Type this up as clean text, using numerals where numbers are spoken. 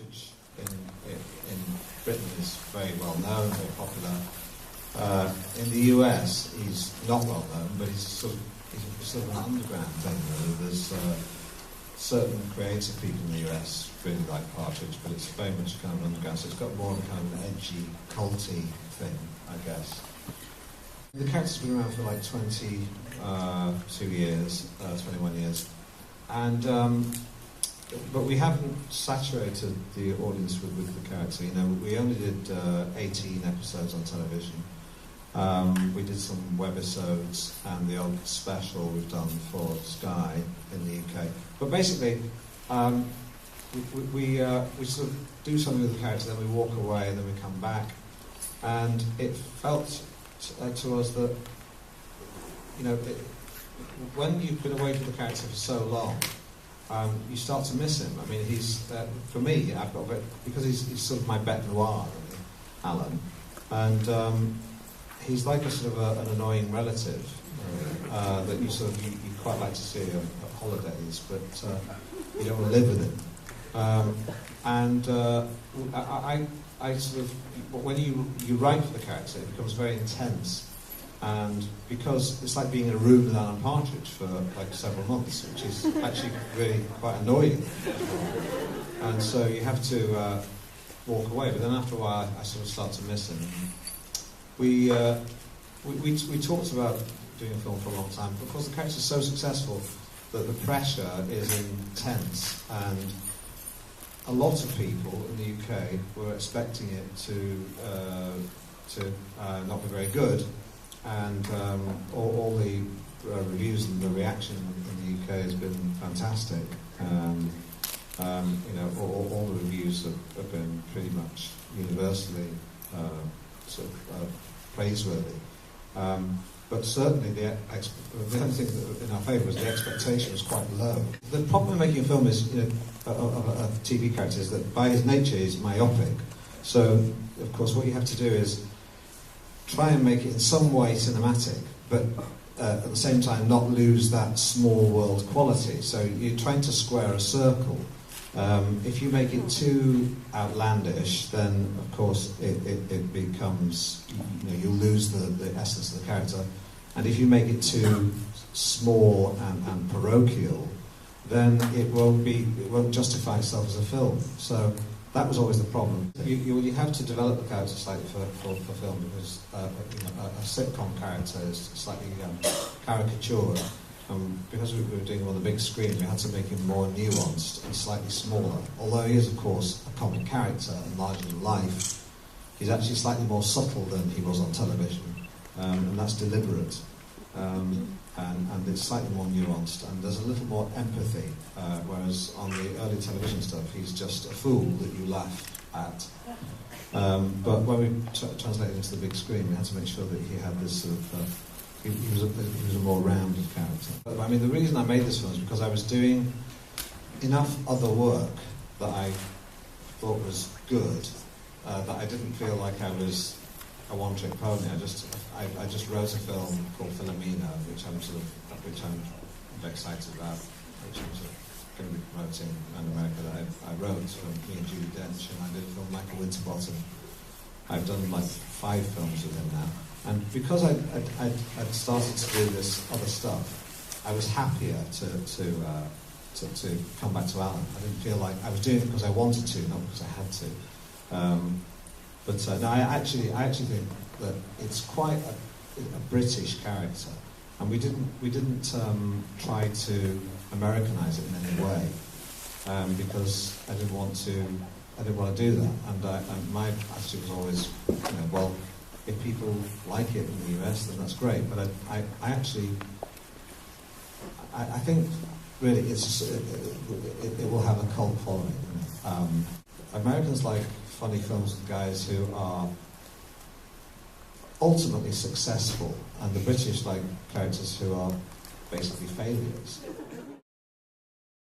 Partridge in Britain is very well known, very popular. In the US, he's not well known, but he's sort of an underground thing, really. There's certain creative people in the US really like Partridge, but it's very much kind of underground, so it's got more of a kind of an edgy, culty thing, I guess. The character's been around for like 22 years, 21 years, and but we haven't saturated the audience with the character. You know, we only did 18 episodes on television. We did some webisodes and the odd special we've done for Sky in the UK. But basically, we sort of do something with the character, then we walk away, and then we come back. And it felt to us that, you know, when you've been away from the character for so long, you start to miss him. I mean, he's, for me, I've got because he's sort of my bête noire, really, Alan. And he's like a sort of an annoying relative that you sort of, you quite like to see at holidays, but you don't want to live with him. I sort of, when you write for the character, it becomes very intense. And because it's like being in a room with Alan Partridge for like several months, which is actually really quite annoying. And so you have to walk away. But then after a while, I sort of start to miss him. We talked about doing a film for a long time, but of course the character is so successful that the pressure is intense, and a lot of people in the UK were expecting it to not be very good. And all the reviews and the reaction in the UK has been fantastic. You know, all the reviews have been pretty much universally sort of praiseworthy. But certainly the only thing that in our favour was the expectation was quite low. The problem with making a film is, you know, of a TV character is that by his nature he's myopic. So of course what you have to do is try and make it in some way cinematic, but at the same time not lose that small world quality. So you're trying to square a circle. If you make it too outlandish, then of course it becomes, you know, you'll lose the essence of the character. And if you make it too small and parochial, then it won't justify itself as a film. So that was always the problem. You have to develop the character slightly for film, because you know, a sitcom character is slightly caricatured. Because we were doing him on the big screen, we had to make him more nuanced and slightly smaller. Although he is, of course, a comic character and larger than life, he's actually slightly more subtle than he was on television, and that's deliberate. And it's slightly more nuanced, and there's a little more empathy, whereas on the early television stuff, he's just a fool that you laugh at. But when we translated into the big screen, we had to make sure that he had this sort of, he was a more rounded character. But I mean, the reason I made this film is because I was doing enough other work that I thought was good, that I didn't feel like I was a one-trick pony. I just wrote a film called Philomena, which I'm very excited about, which I'm sort of going to be promoting in America. That I wrote from me and Judi Dench, and I did a film Michael Winterbottom. I've done like 5 films with him now, and because I'd started to do this other stuff, I was happier to come back to Alan. I didn't feel like I was doing it because I wanted to, not because I had to. No, I actually think that it's quite a British character, and we didn't try to Americanize it in any way, because I didn't want to do that. And my attitude was always, you know, well, if people like it in the US, then that's great. But I think really it will have a cult following. Americans like funny films with guys who are ultimately successful, and the British like characters who are basically failures.